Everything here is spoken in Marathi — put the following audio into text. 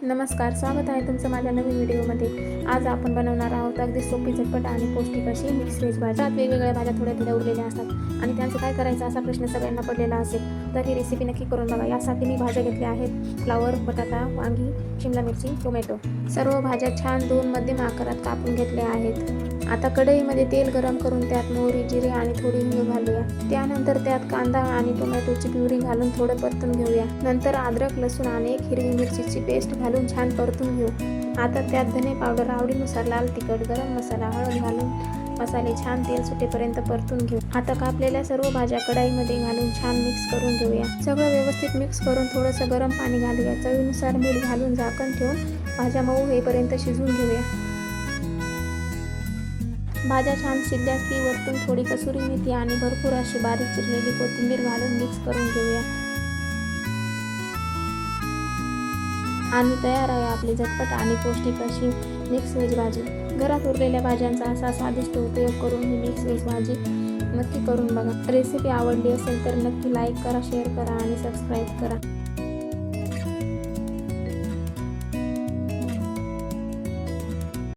नमस्कार, स्वागत आहे तुमचं माझ्या नवीन व्हिडिओमध्ये। आज आपण बनवणार आहोत अगदी सोपी, झटपट आणि पौष्टिक अशी मिक्स व्हेज भाजी। वेगवेगळ्या भाज्या थोड्या थोड्या उरलेल्या असतात आणि त्यांचं काय करायचं असा प्रश्न सगळ्यांना पडलेला असेल, तर ही रेसिपी नक्की करून बघा। यासाठी मी भाज्या घेतल्या आहेत: फ्लावर, बटाटा, वांगी, शिमला मिरची, टोमॅटो। सर्व भाज्या छान 2 मध्यम आकारात कापून घेतल्या आहेत। आता कढईमध्ये तेल गरम करून त्यात मोहरी, जिरे आणि थोडी हिंग घालूया। त्यानंतर त्यात कांदा आणि टोमॅटोची प्युरी घालून थोडं परतून घेऊया। नंतर अद्रक, लसूण आणि एक हिरवी मिरचीची पेस्ट घालून छान परतून घेऊ। आता त्यात धने पावडर, आवडीनुसार लाल तिखट, गरम मसाला, हळद घालून मसाले छान तेल सुटेपर्यंत परतून घेऊ। आता कापलेल्या सर्व भाज्या कढईमध्ये घालून छान मिक्स करून घेऊया। सगळं व्यवस्थित मिक्स करून थोडंसं गरम पाणी घालूया। चवीनुसार मीठ घालून झाकण ठेवून भाज्या मऊ होईपर्यंत शिजवून घेऊया। भाज्या छान शिजल्या की वरतून थोडी कसुरी मेथी आणि भरपूर अशी बारीक चिरलेली कोथिंबीर घालून मिक्स करून घेऊया। आणि तयार आहे आपली झटपट आणि पौष्टिक अशी मिक्स व्हेज भाजी। घरात उरलेल्या भाज्यांचा असा स्वादिष्ट उपयोग करून ही मिक्स व्हेज भाजी नक्की करून बघा। रेसिपी आवडली असेल तर नक्की लाईक करा, शेअर करा आणि सबस्क्राईब करा।